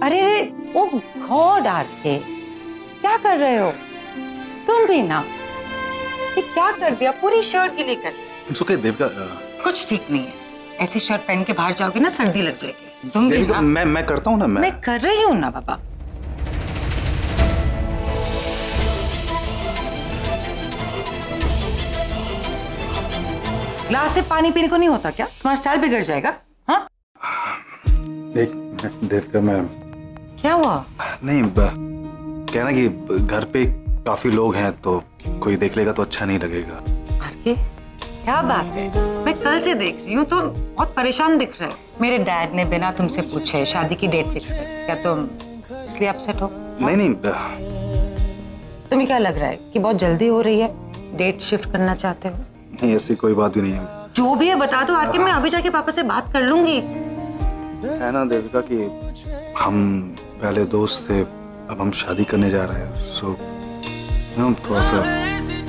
अरे रे, ओ God R K, क्या कर रहे हो तुम भी ना? ये क्या कर दिया, पूरी शर्ट गीली कर दी। It's okay, Devika. कुछ ठीक नहीं है, ऐसी शर्ट पहन के बाहर जाओगे ना सर्दी लग जाएगी। तुम भी देविका, ना। मैं करता हूँ ना। मैं कर रही हूँ ना बाबा। ग्लास से पानी पीने को नहीं होता क्या? तुम्हारा स्टाइल बिगड़ जाएगा। हाँ, देविका, मैं क्या हुआ? नहीं, कहना कि घर पे काफी लोग हैं तो कोई देख लेगा तो अच्छा नहीं लगेगा। आरके, क्या बात है? मैं कल से देख रही हूँ, तुम बहुत परेशान दिख रहे हो। मेरे डैड ने बिना तुमसे पूछे शादी की डेट फिक्स कर, क्या तुम इसलिए अपसेट हो? नहीं नहीं, तुम्हें क्या लग रहा है कि बहुत जल्दी हो रही है, डेट शिफ्ट करना चाहते हो? नहीं, ऐसी कोई बात भी नहीं है। जो भी है बता दो आरके, मैं अभी जाके पापा से बात कर लूंगी। है ना देविका कि हम पहले दोस्त थे, अब हम शादी करने जा रहे हैं, सो थोड़ा सा।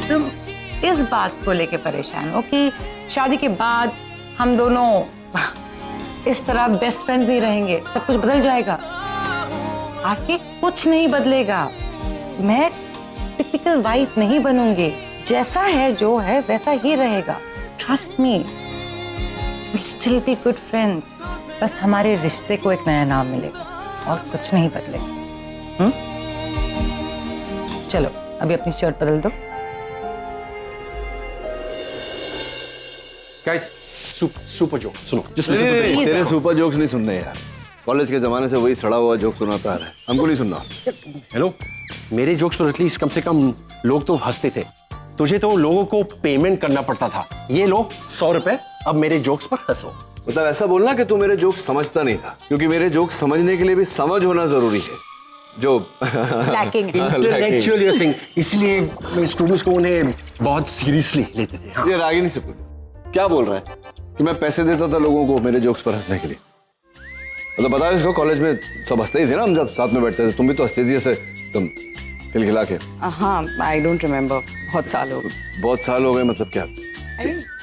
तुम इस बात को लेके परेशान हो कि शादी के बाद हम दोनों इस तरह बेस्ट फ्रेंड्स ही रहेंगे, सब कुछ बदल जाएगा? आरके, कुछ नहीं बदलेगा। मैं टिपिकल वाइफ नहीं बनूंगी, जैसा है जो है वैसा ही रहेगा। Trust me, will still be good friends. बस हमारे रिश्ते को एक नया नाम मिलेगा और कुछ नहीं बदलेगा। चलो अभी अपनी शर्ट बदल दो। गाइस, सुपर जोक सुनो। नहीं, तेरे सुपर जोक्स नहीं सुनने यार। कॉलेज के जमाने से वही सड़ा हुआ जोक सुनाता आ रहा है, हमको नहीं सुनना। हेलो, मेरे जोक्स पर एटलीस्ट कम से कम लोग तो हंसते थे। तुझे तो लोगों को पेमेंट करना पड़ता था। ये लो 100 रुपए, अब मेरे जोक्स पर हंसो। मतलब ऐसा बोलना कि तू मेरे जोक्स समझता नहीं था, क्योंकि मेरे जोक्स समझने के लिए भी समझ होना जरूरी है, जो इंटेलेक्चुअल यू थिंक, इसलिए स्टूडेंट्स को उन्हें बहुत सीरियसली लेते थे। हाँ। ये रागिनी से क्या बोल रहा है कि मैं पैसे देता था लोगों को मेरे जोक्स पर हंसने के लिए? मतलब बताओ इसको, कॉलेज में सब हंसते ही थे ना, हम जब साथ में बैठते थे, तुम भी तो हंसती थी ऐसे तुम खिलखिला के। हाँ, आई डोंट रिमेम्बर, बहुत साल हो गए। बहुत साल हो गए मतलब क्या?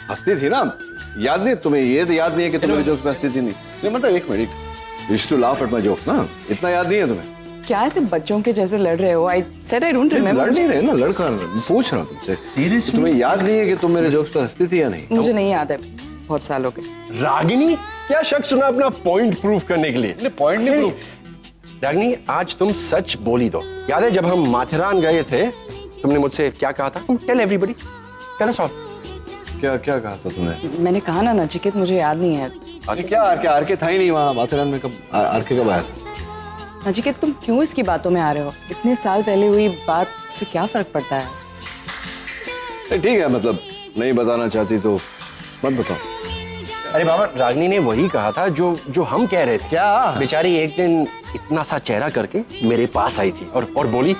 हंसती थी ना, याद नहीं तुम्हें? ये तो याद नहीं है कि तुम मेरे जोक्स पे हंसती थी? नहीं मतलब एक minute, used to laugh at my jokes ना, इतना याद नहीं है तुम्हें? क्या ऐसे बच्चों के जैसे लड़ रहे हो? I said I don't remember. लड़ नहीं रहे ना, लड़का पूछ रहा हूं तुमसे। सीरियसली तुम्हें याद नहीं है कि तुम मेरे जोक्स पर हंसती थी या नहीं? मुझे नहीं याद है, बहुत साल हो गए। रागिनी, क्या शक सुना अपना पॉइंट प्रूव करने के लिए? पॉइंट नहीं प्रूव। रागिनी, आज तुम सच बोली दो। याद है जब हम माथेरान गए थे, तुमने मुझसे क्या कहा था? Tell everybody, tell us all. क्या क्या कहा था तुमने? मैंने कहा ना नचिकेत, मुझे याद नहीं है। आरके क्या? आरके था ही नहीं वहां माथेरान में। कब आरके कब आया? नचिकेत, तुम क्यों इसकी बातों में आ रहे हो? इतने साल पहले हुई बात से क्या फर्क पड़ता है? ठीक है, मतलब नहीं बताना चाहती तो मत बताओ। अरे बाबा, रागिनी ने वही कहा था जो हम कह रहे थे। क्या? बेचारी एक दिन इतना सा चेहरा करके मेरे पास आई थी और बोली,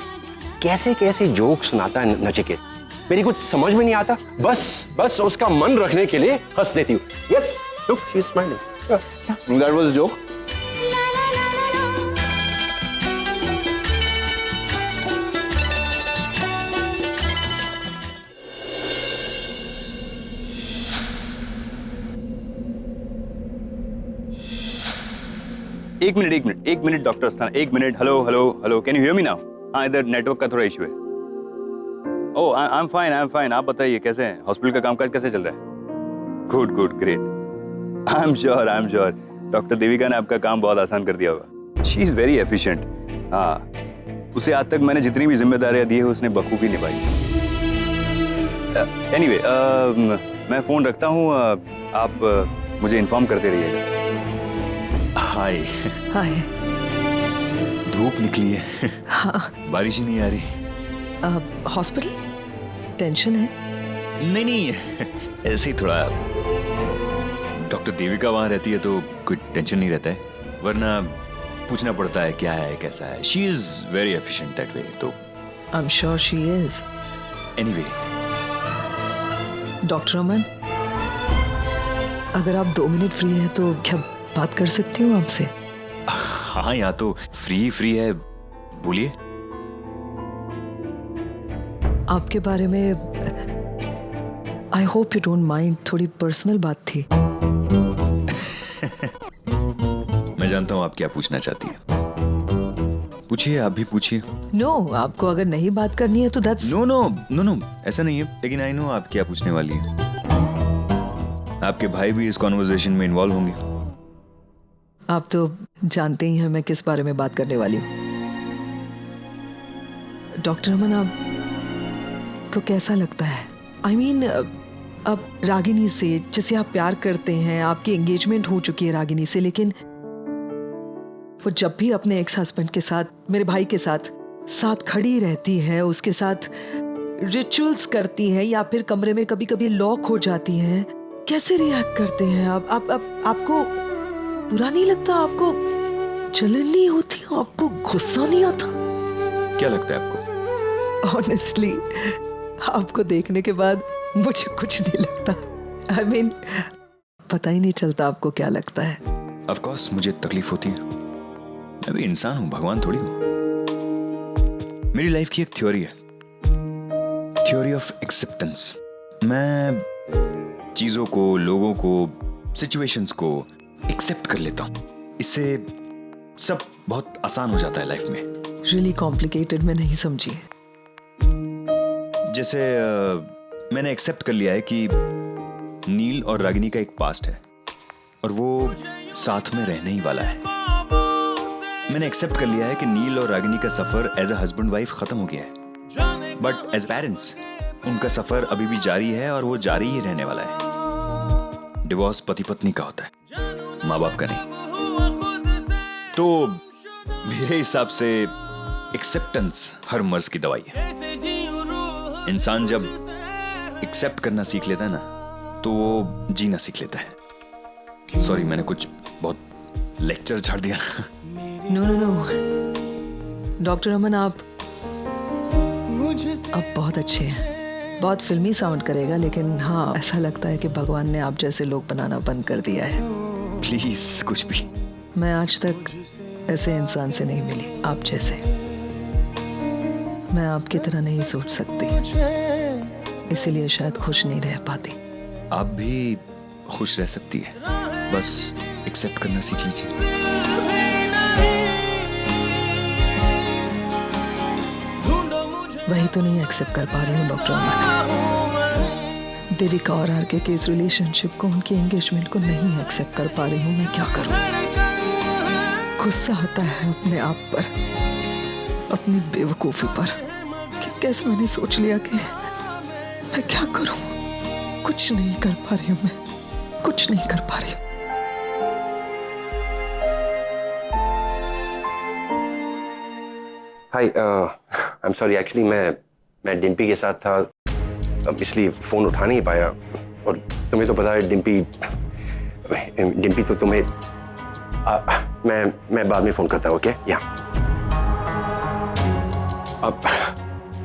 कैसे कैसे जोक सुनाता है नचिकेत, मेरी कुछ समझ में नहीं आता, बस उसका मन रखने के लिए हंस देती हूँ। Yes, look, she is smiling. That was a joke. एक मिनट डॉक्टर अस्थाना, एक minute. Hello, can you hear me now? हाँ, इधर नेटवर्क का थोड़ा इशू है। ओह, आई एम फाइन। आप बताइए कैसे हैं? हॉस्पिटल का कामकाज कैसे चल रहा है? Good, great. I am sure doctor Devika ने आपका काम बहुत आसान कर दिया होगा। She is very efficient. हाँ, उसे आज तक मैंने जितनी भी जिम्मेदारियां दी है उसने बखूबी निभाई। एनीवे, मैं फोन रखता हूँ, आप मुझे इन्फॉर्म करते रहिएगा। हाय। धूप निकली है। हाँ। बारिश ही नहीं आ रही। हॉस्पिटल टेंशन है? नहीं, ऐसे ही थोड़ा। डॉक्टर देविका वहां रहती है तो कोई टेंशन नहीं रहता है, वरना पूछना पड़ता है क्या है कैसा है। She is very efficient that way. तो I am sure she is. Anyway, doctor Aman, अगर आप 2 मिनट फ्री हैं तो क्या बात कर सकती हूँ आपसे? हाँ, यहाँ तो फ्री है, बोलिए। आपके बारे में I hope you don't mind, थोड़ी पर्सनल बात थी। मैं जानता हूँ आप क्या पूछना चाहती हैं। पूछिए, आप भी पूछिए। नो, आपको अगर नहीं बात करनी है तो that's no no no no, ऐसा नहीं है, लेकिन आई नो आप क्या पूछने वाली है। आपके भाई भी इस कॉन्वर्सेशन में इन्वॉल्व होंगे। आप तो जानते ही हैं मैं किस बारे में बात करने वाली हूँ। डॉक्टर अमन, आपको कैसा लगता है? आई मीन, अब रागिनी से, जिसे आप प्यार करते हैं, आपकी एंगेजमेंट हो चुकी है रागिनी से, लेकिन वो जब भी अपने एक्स हस्बैंड के साथ, मेरे भाई के साथ खड़ी रहती है, उसके साथ रिचुअल्स करती है, या फिर कमरे में कभी कभी लॉक हो जाती है, कैसे रिएक्ट करते हैं आप? आपको बुरा नहीं लगता? आपको जलन नहीं होती? आपको गुस्सा नहीं आता? क्या लगता है आपको? ऑनेस्टली, आपको देखने के बाद मुझे कुछ नहीं लगता। आई मीन, पता ही नहीं चलता आपको क्या लगता है। ऑफ कोर्स मुझे तकलीफ होती है, मैं भी इंसान हूं, भगवान थोड़ी हूं। मेरी लाइफ की एक थ्योरी है, थ्योरी ऑफ एक्सेप्टेंस। मैं चीजों को, लोगों को, सिचुएशंस को एक्सेप्ट कर लेता हूं। इससे सब बहुत आसान हो जाता है लाइफ में। रियली कॉम्प्लिकेटेड, मैं नहीं समझी। जैसे मैंने एक्सेप्ट कर लिया है कि नील और रागिनी का एक पास्ट है और वो साथ में रहने ही वाला है। मैंने एक्सेप्ट कर लिया है कि नील और रागिनी का सफर एज अ हस्बैंड वाइफ खत्म हो गया है, बट एज पेरेंट्स उनका सफर अभी भी जारी है और वो जारी ही रहने वाला है। डिवोर्स पति पत्नी का होता है, माँ बाप का नहीं। तो मेरे हिसाब से एक्सेप्टेंस हर मर्ज की दवाई है। इंसान जब एक्सेप्ट करना सीख लेता है ना, तो वो जीना सीख लेता है। सॉरी, मैंने कुछ बहुत लेक्चर झाड़ दिया ना। नो, डॉक्टर अमन, आप बहुत अच्छे हैं। बहुत फिल्मी साउंड करेगा, लेकिन हाँ, ऐसा लगता है कि भगवान ने आप जैसे लोग बनाना बंद कर दिया है। प्लीज, कुछ भी। मैं आज तक ऐसे इंसान से नहीं मिली, आप जैसे। मैं आपकी तरह नहीं सोच सकती, इसीलिए शायद खुश नहीं रह पाती। आप भी खुश रह सकती है, बस एक्सेप्ट करना सीख लीजिए। वही तो नहीं एक्सेप्ट कर पा रही हूँ डॉक्टर अमन। देविका और आर के इस रिलेशनशिप को, उनकी एंगेजमेंट को नहीं एक्सेप्ट कर पा रही हूँ। मैं क्या करूँ? गुस्सा आता है अपने आप पर, अपनी बेवकूफी पर, कि कैसे मैंने सोच लिया कि मैं क्या करूं। कुछ नहीं कर पा रही हूं, मैं कुछ नहीं कर पा रही हूं। हाय, आई एम सॉरी, एक्चुअली मैं डिम्पी के साथ था, अब इसलिए फोन उठा नहीं पाया। और तुम्हें तो पता है डिम्पी तो तुम्हें मैं बाद में फोन करता हूँ। ओके? या अब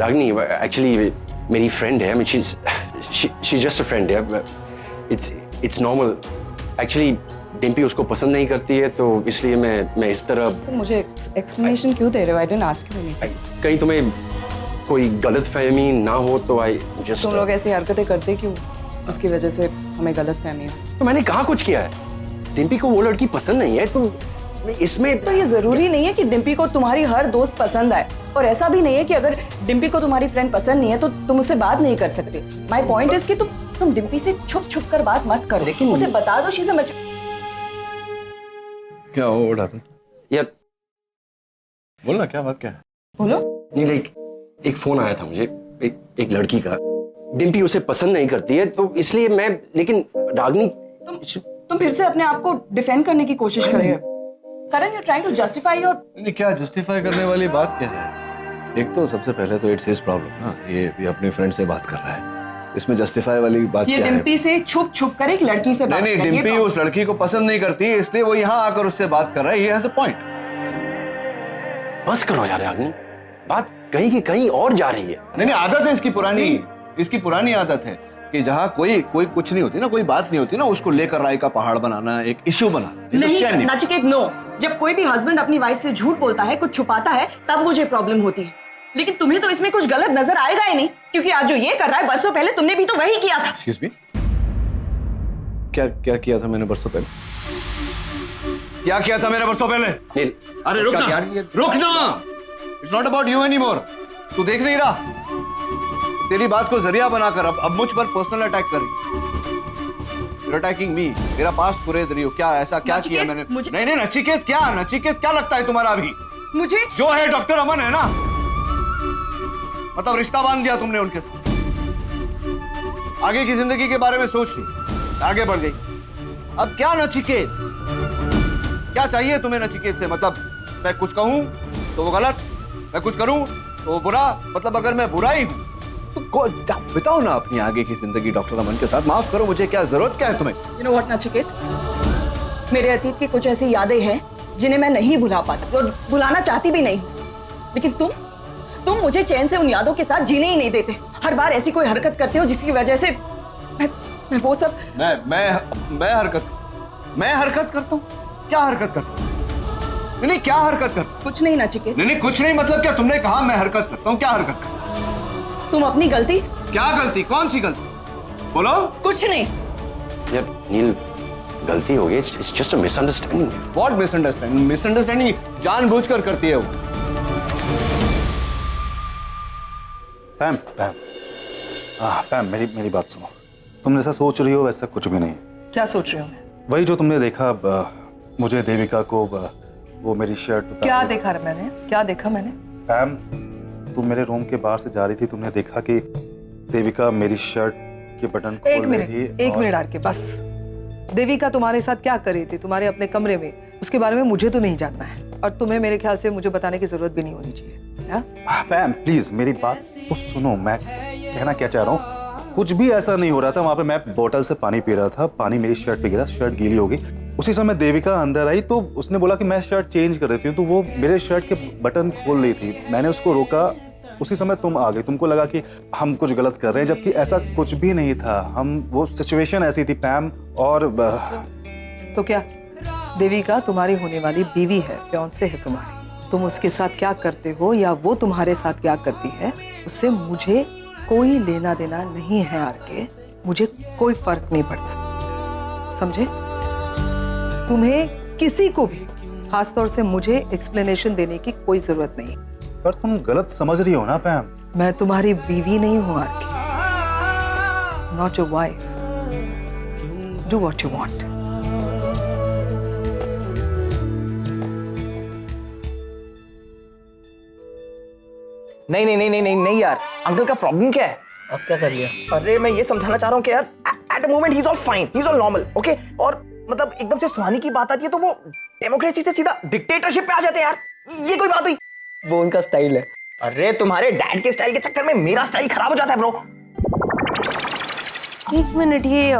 रागिनी एक्चुअली मेरी फ्रेंड है। शी जस्ट अ फ्रेंड है। It's normal. एक्चुअली डिम्पी उसको पसंद नहीं करती है, तो इसलिए मैं इस तरह। तो मुझे एक्सप्लेनेशन क्यों दे रहे हो? I didn't ask you anything. कहीं तुम्हें कोई गलतफहमी ना हो तो आई जस्ट। तुम लोग ऐसी हरकतें करते क्यों, इसकी वजह से हमें गलतफहमी हो? तो मैंने कहाँ कुछ किया है? डिम्पी को वो लड़की पसंद नहीं है, तो इसमें तो ये जरूरी नहीं है कि डिम्पी को तुम्हारी हर दोस्त पसंद आए, और ऐसा भी नहीं है कि अगर डिम्पी को तुम्हारी फ्रेंड पसंद नहीं है तो तुम उससे बात नहीं कर सकते। माय पॉइंट इज कि तुम डिम्पी से छुप कर बात मत करो, लेकिन उसे बता दो। शी समझ। क्या हो? What happened? यार बोलना, क्या बात क्या है? बोलो। नहीं, लाइक एक फोन आया था मुझे एक लड़की का। डिम्पी उसे पसंद नहीं करती है, तो इसलिए मैं। लेकिन रागिनी, तुम फिर से अपने आप को डिफेंड करने की कोशिश कर रहे हो। Karan, you trying to justify your. नहीं, क्या जस्टिफाई करने वाली बात क्या है? एक तो सबसे पहले तो इट्स हिज प्रॉब्लम ना, ये अपने फ्रेंड से बात कर रहा है, इसमें जस्टिफाई वाली बात ये क्या है? डिम्पी से छुप कर एक लड़की से बात नहीं, डिम्पी उस लड़की को पसंद नहीं करती, इसलिए वो यहाँ आकर उससे बात कर रहा है। ये हैज अ पॉइंट। बस करो यार रागिनी, बात कहीं की कहीं और जा रही है। नहीं, आदत है इसकी पुरानी आदत है कि जहाँ कोई कुछ नहीं होती ना, कोई बात नहीं होती ना, उसको लेकर राय का पहाड़ बनाना, एक इश्यू बनाना। नहीं नचिकेत, नो। जब कोई भी हस्बैंड अपनी वाइफ से झूठ बोलता है, कुछ छुपाता है, तब मुझे प्रॉब्लम होती है। लेकिन तुम्हें तो इसमें कुछ गलत नजर आएगा ही नहीं, क्योंकि आज जो ये कर रहा है, बरसों पहले तुमने भी तो वही किया था। एक्सक्यूज मी, क्या किया था मैंने बरसों पहले? क्या किया था मैंने बरसों पहले? नहीं, अरे रुक ना, it's not about you any more. तू देख नहीं रहा? तेरी बात को जरिया बनाकर अब मुझ पर पर्सनल अटैक कर रही। अटैकिंग मी, मेरा पास्ट कुरेद रही हो। क्या ऐसा क्या किया मैंने? नहीं नहीं नचिकेत, क्या लगता है तुम्हारा अभी? मुझे जो है डॉक्टर अमन है ना, मतलब रिश्ता बांध दिया तुमने उनके साथ। आगे की जिंदगी के बारे में सोच ली, आगे बढ़ गई। अब क्या नचिकेत, क्या चाहिए तुम्हें नचिकेत से? मतलब मैं कुछ कहूं तो वो गलत, मैं कुछ करूं तो वो बुरा, मतलब अगर मैं बुरा ही हूं तो बताओ ना अपनी आगे की जिंदगी डॉक्टर अमन के साथ। माफ करो, मुझे क्या जरूरत क्या है तुम्हें? यू नो व्हाट नचिकेत, मेरे अतीत की कुछ ऐसी यादें हैं जिन्हें मैं नहीं भुला पाती और भुलाना चाहती भी नहीं। लेकिन तुम मुझे चैन से उन यादों के साथ जीने ही नहीं देते। हर बार ऐसी कोई हरकत करते हो जिसकी वजह से मैं वो सब मैं हरकत करता हूँ? क्या हरकत करता हूँ? नहीं क्या हरकत करता? कुछ नहीं नचिकेत। नहीं कुछ नहीं मतलब क्या? तुमने कहा मैं हरकत करता हूँ, क्या हरकत करता? तुम अपनी गलती। क्या गलती? कौन सी गलती? बोलो। कुछ नहीं यार नील, गलती हो गई, it's just a misunderstanding. What misunderstanding? Misunderstanding जानबूझकर करती है वो। पैम पैम, पैम मेरी बात सुनो। तुम जैसा सोच रही हो वैसा कुछ भी नहीं। क्या सोच रही हूँ मैं? वही जो तुमने देखा मुझे देविका को वो मेरी शर्ट क्या देखा मैंने? क्या देखा मैंने? पैम, तुम मेरे रूम के बाहर से जा रही थी, तुमने देखा कि देविका मेरी शर्ट के बटन खोल रही थी। एक मिनट आर के, बस। देविका तुम्हारे साथ क्या कर रही थी तुम्हारे अपने कमरे में, उसके बारे में मुझे तो नहीं जानना है, और तुम्हें मेरे ख्याल से मुझे बताने की जरूरत भी नहीं होनी चाहिए। पैम प्लीज मेरी बात तो सुनो, मैं कहना क्या चाह रहा हूँ। कुछ भी ऐसा नहीं हो रहा था वहां पे। मैं बोतल से पानी पी रहा था, पानी मेरी शर्ट पे गिरा, शर्ट गीली हो गई। उसी समय देविका अंदर आई तो उसने बोला कि मैं शर्ट चेंज कर देती हूँ, तो वो मेरे शर्ट के बटन खोल रही थी। मैंने उसको रोका, उसी समय तुम आ गई। तुमको लगा कि हम कुछ गलत कर रहे हैं, जबकि ऐसा कुछ भी नहीं था। वो सिचुएशन ऐसी थी पैम। और तो क्या देविका तुम्हारी होने वाली बीवी है, फियांसे है तुम्हारी। तुम उसके साथ क्या करते हो या वो तुम्हारे साथ क्या करती है, उससे मुझे कोई लेना देना नहीं है आर के। मुझे कोई फर्क नहीं पड़ता, समझे? तुम्हें किसी को भी, खासतौर से मुझे एक्सप्लेनेशन देने की कोई जरूरत नहीं। पर तुम गलत समझ रही हो ना पैम। मैं तुम्हारी बीवी नहीं हूं आर के, not your wife. Do what you want. नहीं नहीं नहीं नहीं नहीं नहीं यार, अंकल का प्रॉब्लम क्या है? अब क्या कर लिया? अरे मैं ये समझाना चाह रहा हूँ कि यार at a moment he is all fine, he is all normal, okay? और मतलब एकदम से सुहानी की बात आती है तो वो डेमोक्रेसी से सीधा डिक्टेटरशिप पे आ जाते हैं यार। ये कोई बात हुई? वो उनका स्टाइल है। अरे तुम्हारे डैड के स्टाइल के चक्कर में मेरा स्टाइल खराब हो जाता है ब्रो। एक मिनट, ये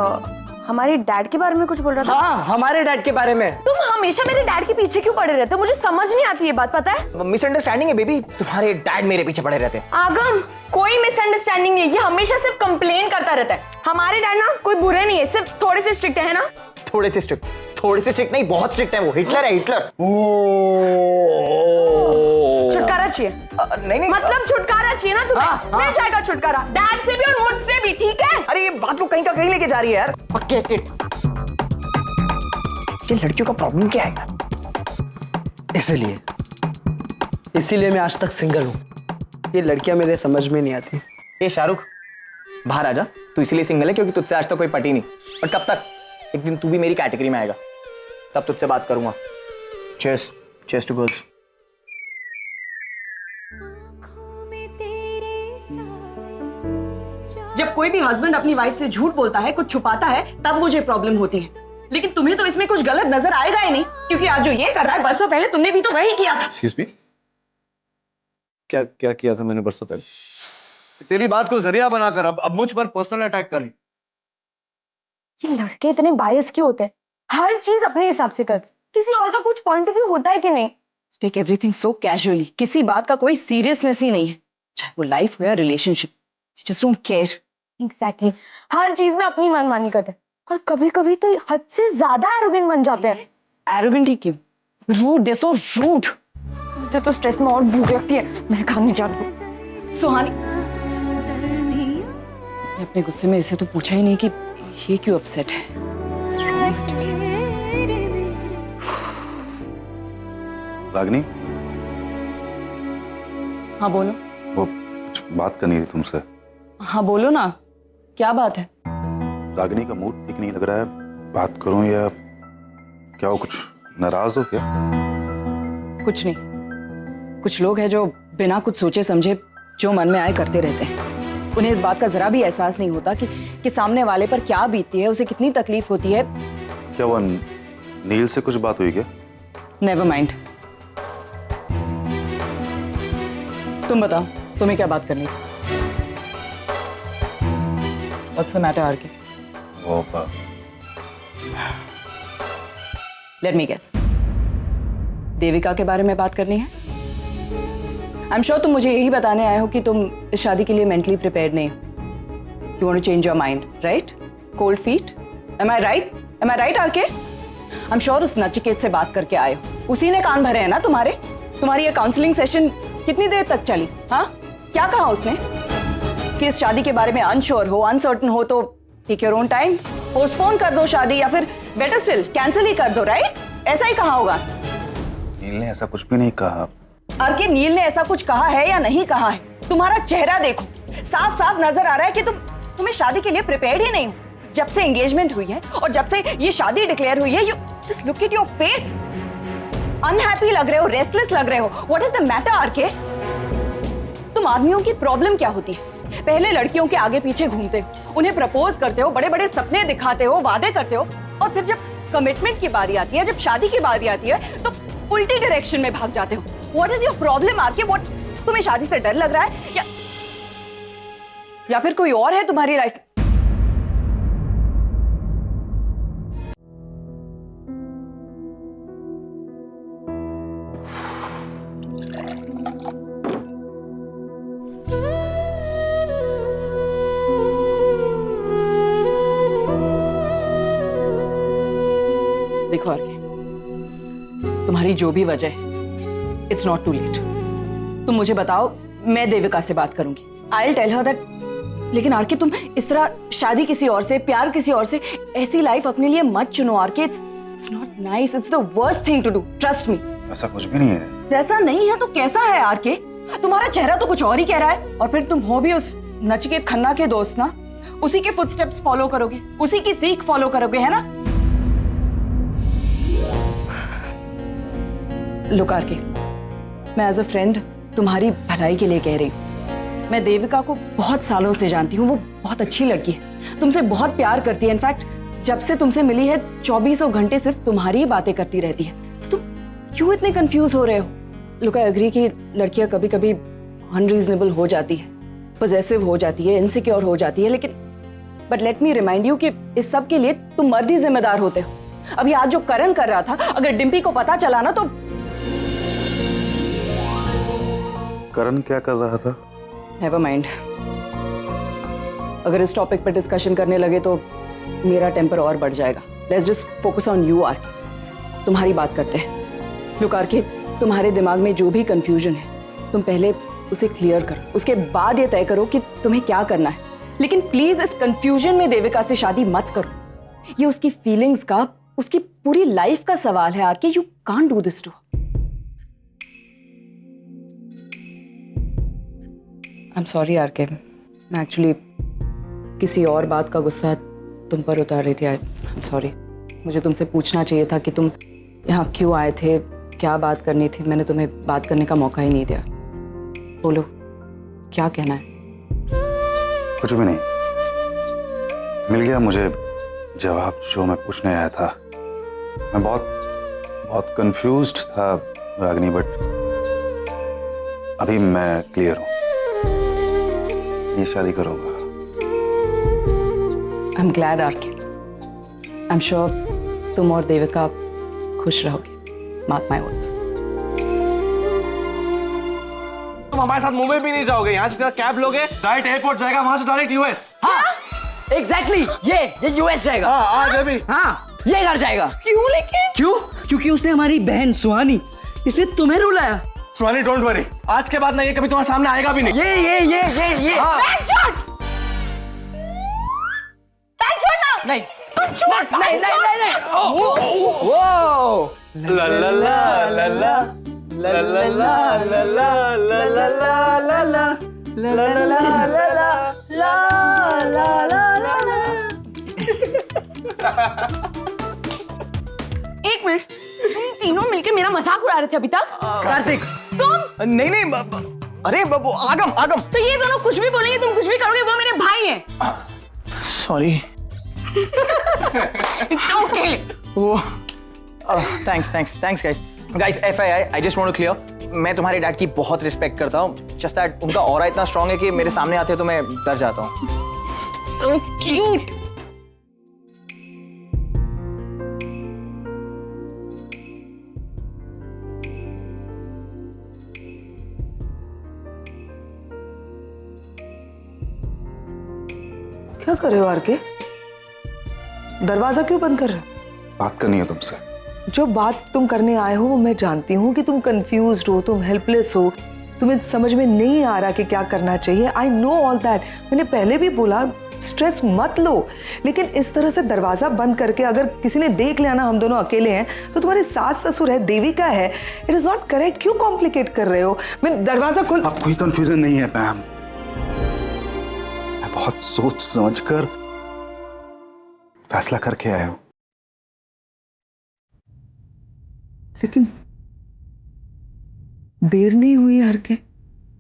हमारे डैड के बारे में कुछ बोल रहा था? हाँ, हमारे डैड के बारे में। तुम हमेशा मेरे डैड के पीछे क्यों पड़े रहते हो? मुझे समझ नहीं आती ये बात, पता है? मिसअंडरस्टैंडिंग है बेबी, तुम्हारे डैड मेरे पीछे पड़े रहते हैं। आगम, कोई मिसअंडरस्टैंडिंग नहीं है, ये हमेशा सिर्फ कंप्लेन करता रहता है। हमारे डैड ना कोई बुरे नहीं है, सिर्फ थोड़े से स्ट्रिक्ट है ना? थोड़े से स्ट्रिक्ट नहीं, बहुत स्ट्रिक्ट है वो। हिटलर है, हिटलर। छुटकारा चाहिए? नहीं मतलब छुटकारा चाहिए ना तुम्हें? मिल जाएगा छुटकारा, डैड से भी और मुझसे भी, ठीक है? अरे ये बात को कहीं का कहीं लेके जा रही है यार। ये लड़कियों का प्रॉब्लम क्या है? इसीलिए मैं आज तक सिंगल हूँ। ये लड़कियां मेरे समझ में नहीं आती। ये शाहरुख बाहर आ जा। तू इसीलिए सिंगल है क्योंकि तुझसे आज तक कोई पटी नहीं। और कब तक? एक दिन तू भी मेरी कैटेगरी में आएगा, तब तुझसे बात करूंगा। Cheers, cheers to girls. जब कोई भी हस्बैंड अपनी वाइफ से झूठ बोलता है, कुछ छुपाता है, तब मुझे प्रॉब्लम होती है। लेकिन तुम्हें तो इसमें कुछ गलत नजर आएगा ही नहीं, क्योंकि आज जो ये कर रहा है, बरसों पहले तुमने भी तो वही किया था। एक्सक्यूज मी, क्या क्या किया था मैंने बरसों पहले? तेरी बात को जरिया बनाकर अब मुझ पर पर्सनल अटैक कर रही। ये लड़के इतने बायस क्यों होते हैं? हर चीज अपने हिसाब से करते, किसी और का कुछ पॉइंट ऑफ व्यू होता है कि नहीं? टेक एवरीथिंग सो कैजुअली, किसी बात का कोई सीरियसनेस ही नहीं है, चाहे वो लाइफ हो या relationship. Just don't care. Exactly, हर चीज में अपनी मनमानी करते हैं, और कभी कभी तो हद से ज्यादा एरोगेंट बन जाते हैं। एरोगेंट ही क्यों? रूड, दे सो रूड। मुझे तो स्ट्रेस में और भूख लगती है, मैं खा नहीं चाहती। सुहानी, अपने गुस्से में इसे तो पूछा ही नहीं कि ये क्यों अपसेट है। रागिनी, हाँ बोलो। वो कुछ बात करनी थी तुमसे। हाँ बोलो ना, क्या बात है? रागिनी का मूड ठीक नहीं लग रहा है, बात करूं या क्या? वो कुछ नाराज हो क्या? कुछ नहीं, कुछ लोग हैं जो बिना कुछ सोचे समझे जो मन में आए करते रहते हैं। उन्हें इस बात का जरा भी एहसास नहीं होता कि सामने वाले पर क्या बीतती है, उसे कितनी तकलीफ होती है। क्या वो नील से कुछ बात हुई क्या? Never mind. तुम बताओ, तुम्हें क्या बात करनी थी? What's the matter, RK? वो Let me guess. देविका के बारे में बात करनी है? I'm sure तुम मुझे यही बताने आए हो कि तुम इस शादी के लिए मेंटली प्रिपेयर्ड नहीं हो। You want to change your mind, right? Cold feet? Am I right? Am I right, RK? I'm sure उस नचिकेत से बात करके आए हो। उसी ने कान भरे हैं ना तुम्हारे? तुम्हारी ये काउंसलिंग सेशन कितनी देर तक चली? हाँ, क्या कहा उसने? कि इस शादी के बारे में अनश्योर हो, अनसर्टन हो तो take your own time, postpone कर दो शादी, या फिर बेटर स्टिल कैंसिल ही कर दो, राइट? ऐसा ही कहा होगा। नील ने ऐसा कुछ भी नहीं कहा। आरके, नील ने ऐसा कुछ कहा है या नहीं कहा है? तुम्हारा चेहरा देखो, साफ साफ नजर आ रहा है कि तुम्हें शादी के लिए प्रिपेयर्ड ही नहीं हो। जब से एंगेजमेंट हुई है और जब से ये शादी डिक्लेयर हुई है, you just look at your face. Unhappy लग रहे हो, रेस्टलेस लग रहे हो। What is the matter, RK? तुम आदमियों की प्रॉब्लम क्या होती है? पहले लड़कियों के आगे पीछे घूमते हो, उन्हें प्रपोज करते हो, बड़े बड़े सपने दिखाते हो, वादे करते हो, और फिर जब कमिटमेंट की बारी आती है, जब शादी की बारी आती है, तो उल्टी डायरेक्शन में भाग जाते हो। What is your problem, RK? What, तुम्हें शादी से डर लग रहा है या फिर कोई और है तुम्हारी लाइफ में? देखो आरके, तुम्हारी जो भी वजह है, इट्स नॉट टू लेट। तुम मुझे बताओ, मैं देविका से बात करूंगी। I will tell her that. लेकिन आरके, तुम इस तरह शादी किसी और से, प्यार किसी और से, ऐसी लाइफ अपने लिए मत चुनो RK. It's not nice, it's the worst thing to do, trust me. ऐसा कुछ भी नहीं है। ऐसा नहीं है तो कैसा है आरके? तुम्हारा चेहरा तो कुछ और ही कह रहा है। और फिर तुम हो भी उस नचिकेत खन्ना के दोस्त ना, उसी के फुटस्टेप्स फॉलो करोगे, उसी की सीख फॉलो करोगे, है ना? लुक आरके, मैं एज अ फ्रेंड तुम्हारी भलाई के लिए कह रही हूँ। मैं देविका को बहुत सालों से जानती हूँ, वो बहुत अच्छी लड़की है, तुमसे बहुत प्यार करती है। इनफैक्ट जब से तुमसे मिली है 24 घंटे सिर्फ तुम्हारी ही बातें करती रहती है। तो तुम क्यों इतने कंफ्यूज हो रहे हो? लुक, आई एग्री कि लड़कियां कभी कभी अनरीजनेबल हो जाती है, पॉसेसिव हो जाती है, इनसिक्योर हो जाती है, लेकिन but let me remind you कि इस सब के लिए तुम मर्द ही जिम्मेदार होते हो। अभी आज जो करण कर रहा था, अगर डिम्पी को पता चला ना तो। करण क्या कर रहा था? Never mind. अगर इस टॉपिक पर डिस्कशन करने लगे तो मेरा टेम्पर और बढ़ जाएगा। Let's just focus on you RK. तुम्हारी बात करते हैं। लुक आरके, तुम्हारे दिमाग में जो भी कंफ्यूजन है, तुम पहले उसे क्लियर करो, उसके बाद ये तय करो कि तुम्हें क्या करना है। लेकिन प्लीज इस कंफ्यूजन में देविका से शादी मत करो। ये उसकी फीलिंग्स का, उसकी पूरी लाइफ का सवाल है RK. You can't do this to. I am sorry RK, मैं एक्चुअली किसी और बात का गुस्सा तुम पर उतार रही थी। आई एम सॉरी। मुझे तुमसे पूछना चाहिए था कि तुम यहाँ क्यों आए थे, क्या बात करनी थी। मैंने तुम्हें बात करने का मौका ही नहीं दिया। बोलो, क्या कहना है? कुछ भी नहीं, मिल गया मुझे जवाब जो मैं पूछने आया था। मैं बहुत कंफ्यूज्ड था रागिनी, बट अभी मैं क्लियर हूँ। ये शादी करूंगा। I am glad RK. I am sure तुम और देविका खुश रहोगे। Mark my words. तुम हमारे साथ मुंबई भी नहीं जाओगे, यहाँ से कैब लोगे, डायरेक्ट एयरपोर्ट जाएगा, वहां से डायरेक्ट यूएस। हाँ एग्जैक्टली, ये यूएस जाएगा। हाँ आज अभी। हाँ ये घर जाएगा। क्यों लेकिन? क्यों? क्योंकि उसने हमारी बहन सुहानी, इसने तुम्हें रुलाया। सुहानी डोंट वरी, आज के बाद ना ये कभी तुम्हारे सामने आएगा भी नहीं। ये हाँ। नहीं नहीं। ओ ला ला ला ला ला ला ला ला ला ला ला ला ला ला ला ला ला ला ला ला ला। एक मिनट, तुम तीनों मिलके मेरा मजाक उड़ा रहे थे अभी तक। कार्तिक, तुम नहीं नहीं अरे आगम आगम, तो ये दोनों कुछ भी बोलेंगे, तुम कुछ भी करोगे, वो मेरे भाई हैं। सॉरी। It's okay. वो thanks thanks thanks guys guys, FYI I just want to clear, मैं तुम्हारे डैड की बहुत रिस्पेक्ट करता हूँ, जस्ट दैट उनका ऑरा इतना स्ट्रांग है कि मेरे सामने आते तो मैं डर जाता हूँ। So cute. क्या कर रहे हो आरके? दरवाजा क्यों बंद कर रहे हो? बात करनी है तुमसे। जो बात तुम करने आए हो वो मैं जानती हूँ कि तुम कंफ्यूज्ड हो, तुम हेल्पलेस हो, तुम्हें समझ में नहीं आ रहा कि क्या करना चाहिए। I know all that. मैंने पहले भी बोला स्ट्रेस मत लो, लेकिन इस तरह से दरवाजा बंद करके अगर किसी ने देख लिया ना हम दोनों अकेले हैं, तो तुम्हारे सास ससुर है, देविका है, इट इज नॉट करेक्ट। क्यों कॉम्प्लिकेट कर रहे हो? मैं दरवाजा खोल। अब कोई कंफ्यूजन नहीं है पैम, मैं बहुत सोच समझ कर फैसला करके आया हूं। लेकिन देर नहीं हुई हर के?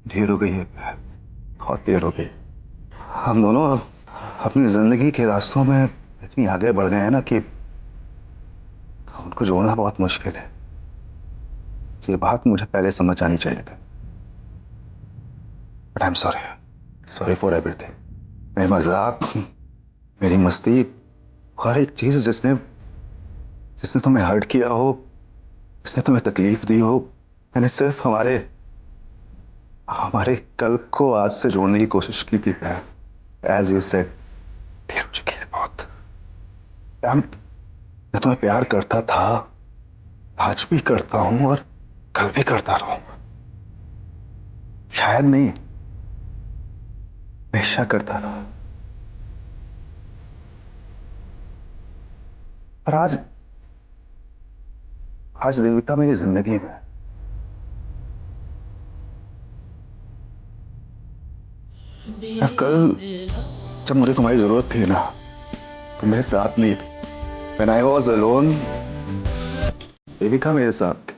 देर हो गई है, बहुत देर हो गई। हम दोनों अपनी जिंदगी के रास्तों में इतनी आगे बढ़ गए हैं ना कि उनको जोड़ना बहुत मुश्किल है। ये बात मुझे पहले समझ आनी चाहिए था। But I am sorry for everything. मेरी मजाक, मेरी मस्ती, हर एक चीज जिसने तुम्हें हर्ट किया हो, जिसने तुम्हें तकलीफ दी हो, मैंने सिर्फ हमारे कल को आज से जोड़ने की कोशिश की थी। एज यू सेड, देर हो चुकी है बहुत। मैं तुम्हें प्यार करता था, आज भी करता हूं और कल भी करता रहूंगा। शायद नहीं, हमेशा करता रहा। पर आज देविका मेरी जिंदगी में है। कल जब मुझे तुम्हारी जरूरत थी ना, तो मेरे साथ नहीं थी। When I was alone, Devika मेरे साथ थी।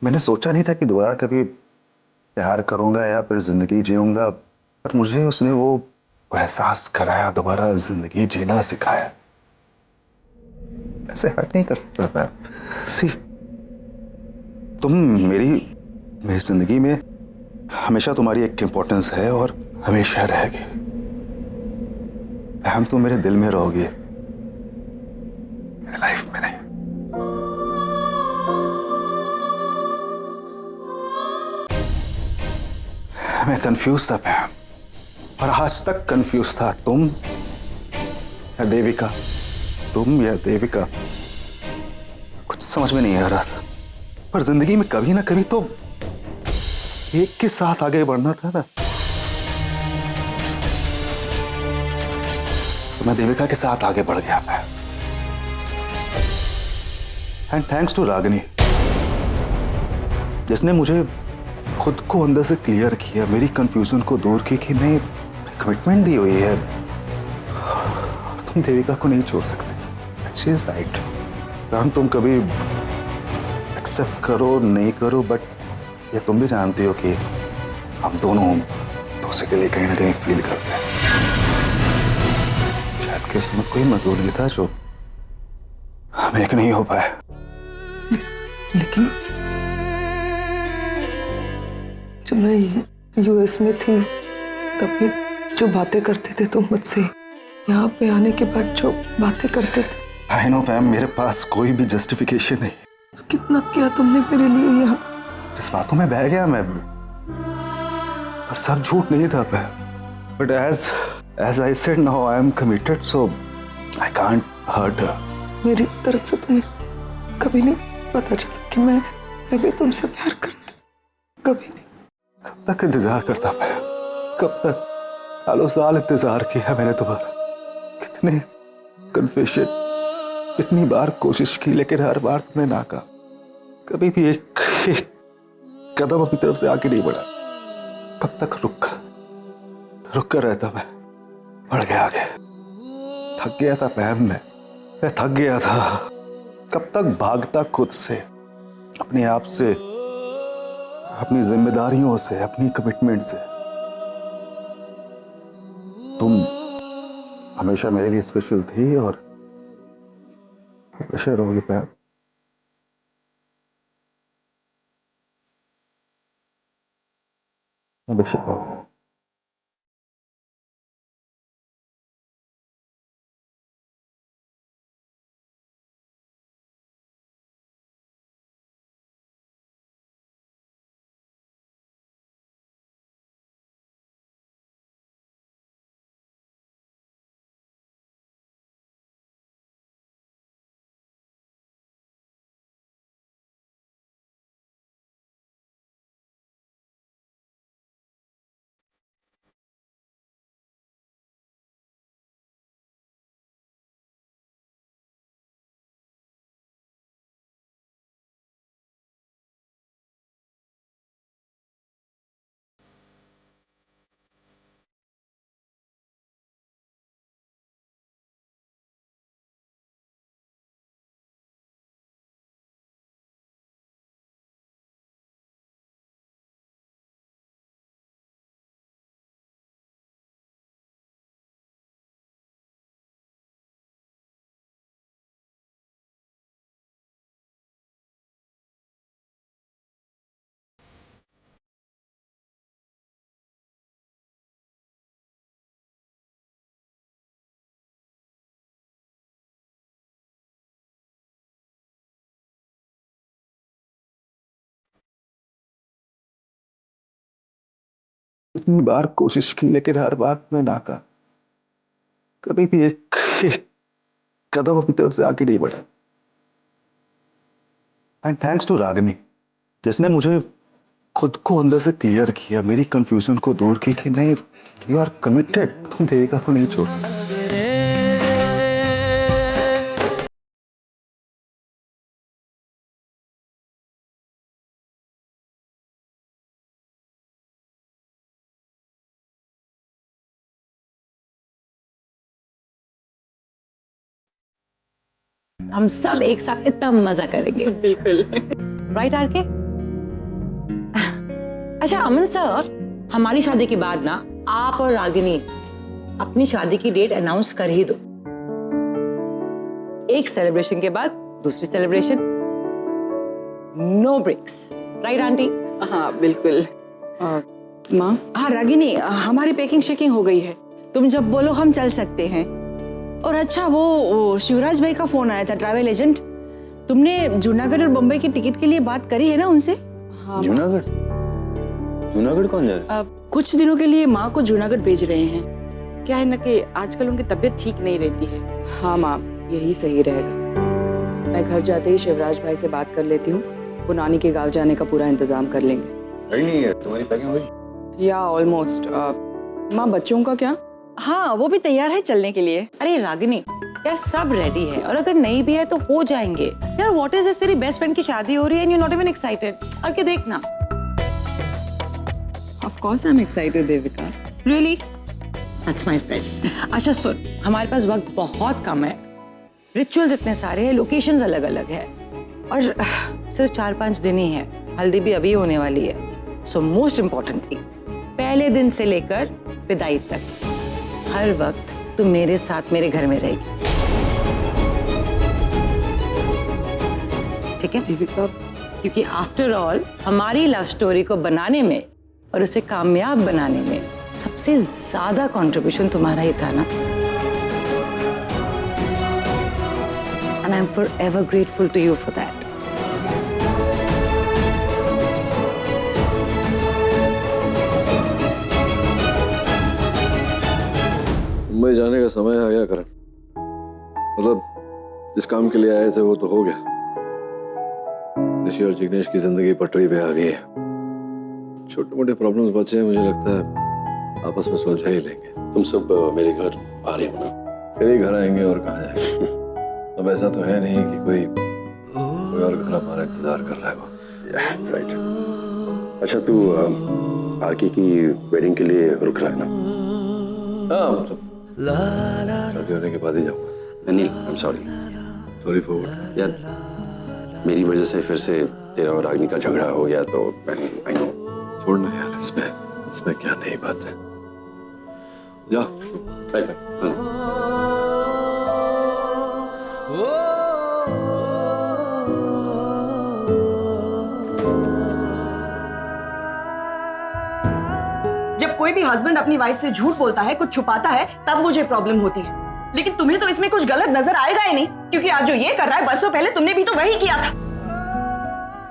मैंने सोचा नहीं था कि दोबारा कभी प्यार करूंगा या फिर जिंदगी जीऊंगा, पर मुझे उसने वो एहसास कराया, दोबारा जिंदगी जीना सिखाया। ऐसे हर्ट नहीं कर सकता था। सी, तुम मेरी जिंदगी में हमेशा तुम्हारी एक इम्पोर्टेंस है और हमेशा रहेगी। अहम तुम मेरे दिल में रहोगी, मेरे लाइफ में नहीं। मैं कंफ्यूज था पैम, और आज तक कंफ्यूज था। तुम या देविका, तुम या देविका, कुछ समझ में नहीं आ रहा था। पर जिंदगी में कभी ना कभी तो एक के साथ आगे बढ़ना था ना। तो मैं देविका के साथ आगे बढ़ गया मैं। एंड थैंक्स टू रागिनी, जिसने मुझे खुद को अंदर से क्लियर किया, मेरी कंफ्यूजन को दूर की कि नहीं, कमिटमेंट दी हुई है और तुम देविका को नहीं छोड़ सकते। She is right. तुम कभी एक्सेप्ट करो नहीं करो, बट ये तुम भी जानती हो कि हम दोनों दूसरे के लिए कहीं ना कहीं फील करते हैं। शायद किस्मत को ही मंजूर नहीं था जो हम एक नहीं हो पाए। लेकिन जब मैं US में थी, तब भी जो बातें करते थे तुम मुझसे, यहाँ पे आने के बाद जो बातें करते थे। आई नो मैम, मेरे पास कोई भी जस्टिफिकेशन नहीं। कितना किया तुमने मेरे लिए यहाँ। जिस बातों में बह गया मैं, पर सब झूठ नहीं था मैं। But as I said, now I am committed, so I can't hurt her. मेरी तरफ से तुम्हें कभी नहीं पता चला कि मैं भी तुमसे प्यार करती, कभी नहीं। कब तक इंतजार करता मैं? कब तक? सालों साल इंतजार किया मैंने तुम्हारा। कितने कन्फेशन, कितनी बार कोशिश की, लेकिन हर बार तुमने नाकाम। कभी भी एक कदम अपनी तरफ से आगे नहीं बढ़ा। कब तक रुक कर रहता मैं? बढ़ गया आगे। थक गया था मैम, मैं थक गया था। कब तक भागता खुद से, अपने आप से, अपनी जिम्मेदारियों से, अपनी कमिटमेंट से। तुम हमेशा मेरे लिए स्पेशल थी और हमेशा रहोगे मैम। हमेशा रहोगे। इतनी बार कोशिश की लेकिन हर बार मैं नाकाम। कभी भी एक कदम अपनी तरफ से आगे नहीं बढ़ा। एंड थैंक्स टू रागिनी, जिसने मुझे खुद को अंदर से क्लियर किया, मेरी कंफ्यूजन को दूर की कि नहीं, यू आर कमिटेड, तुम देविका को नहीं छोड़ सकते। हम सब एक साथ इतना मजा करेंगे। बिल्कुल। Right RK? अच्छा अमन सर, हमारी शादी के बाद ना आप और रागिनी अपनी शादी की डेट अनाउंस कर ही दो। एक सेलिब्रेशन के बाद दूसरी celebration, no breaks. Right aunty? हाँ बिल्कुल। माँ, हाँ रागिनी, हमारी पैकिंग शेकिंग हो गई है। तुम जब बोलो हम चल सकते हैं। और अच्छा वो शिवराज भाई का फोन आया था, ट्रैवल एजेंट। तुमने जूनागढ़ और बम्बई की टिकट के लिए बात करी है ना उनसे? हाँ, जूनागढ़? जूनागढ़ कौन जा रहा है? कुछ दिनों के लिए माँ को जूनागढ़ भेज रहे हैं। क्या है ना कि आजकल उनकी तबीयत ठीक नहीं रहती है। हाँ माँ, यही सही रहेगा। मैं घर जाते ही शिवराज भाई से बात कर लेती हूँ, वो नानी के गाँव जाने का पूरा इंतजाम कर लेंगे। नहीं है, तुम्हारी पैकिंग हुई? या ऑलमोस्ट। माँ बच्चों का क्या? हाँ वो भी तैयार है चलने के लिए। अरे रागिनी, यार सब रेडी है और अगर नहीं भी है तो हो जाएंगे। यार व्हाट इज दिस, तेरी बेस्ट फ्रेंड की शादी हो रही है and you not even excited. और क्या देखना। Of course I'm excited, Devika. Really? That's my friend. अच्छा सुन, हमारे पास वक्त बहुत कम है, रिचुअल्स इतने सारे हैं, लोकेशंस अलग अलग है और सिर्फ 4-5 दिन ही है। हल्दी भी अभी होने वाली है। सो मोस्ट इम्पोर्टेंटली, पहले दिन से लेकर विदाई तक हर वक्त तू मेरे साथ मेरे घर में रहेगी। ठीक है देविका? क्योंकि आफ्टर ऑल हमारी लव स्टोरी को बनाने में और उसे कामयाब बनाने में सबसे ज्यादा कंट्रीब्यूशन तुम्हारा ही था ना। And I am forever grateful to you for that. Mumbai जाने का समय आ गया करण। मतलब जिस काम के लिए आए थे वो तो हो गया। ऋषि और जिग्नेश की जिंदगी पटरी पे आ गई है। छोटे मोटे प्रॉब्लम्स बचे हैं, मुझे लगता है आपस में सुलझा ही लेंगे। तुम सब मेरे घर आ रहे हो ना? फिर ही घर आएंगे और कहाँ जाएंगे। अब ऐसा तो है नहीं कि कोई और घर हमारा इंतजार कर रहा है। राइट। अच्छा तू आरके की वेडिंग के लिए रुक रहा है ना? हाँ मतलब शादी होने के बाद ही जाऊंगा। अनिल आई am sorry. Sorry for what? यार मेरी वजह से फिर से तेरा और रागिनी का झगड़ा हो गया तो आई नो। छोड़ना यार, इसमें क्या नई बात है। जा बाय बाय। जब कोई भी हस्बैंड अपनी वाइफ से झूठ बोलता है, कुछ छुपाता है, तब मुझे प्रॉब्लम होती है। लेकिन तुम्हें तो इसमें कुछ गलत नजर आएगा ही नहीं, क्योंकि आज जो ये कर रहा है बरसों पहले तुमने भी तो वही किया था।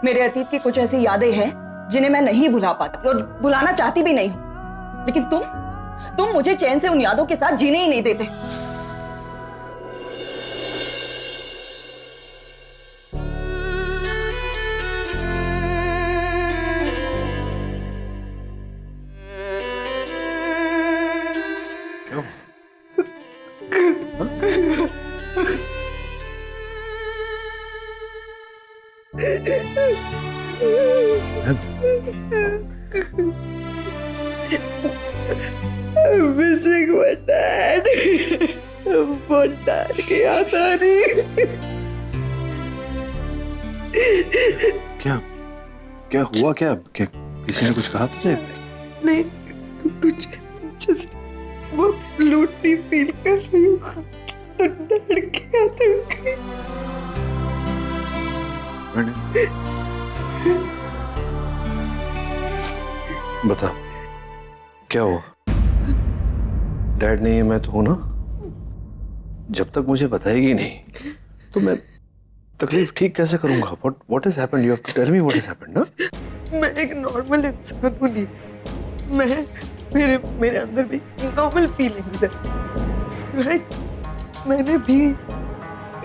मेरे अतीत की कुछ ऐसी यादें हैं जिन्हें मैं नहीं भुला पाती और भुलाना चाहती भी नहीं हूं। लेकिन तुम मुझे चैन से उन यादों के साथ जीने ही नहीं देते। Missing my dad. बहुत डर गया था रे। क्या हुआ? क्या किसी ने कुछ कहा तुझे? नहीं कुछ, जस्ट वो लोटी फील कर रही हूँ तो डर गया था। बता क्या हुआ? डैड नहीं है मैं तो हूं ना। जब तक मुझे बताएगी नहीं तो मैं तकलीफ ठीक कैसे करूंगा? What has happened? You have to tell me what has happened, ना? मैं एक नॉर्मल इंसान हूँ मैं मेरे अंदर भी नॉर्मल फीलिंग्स है, राइट? मैंने भी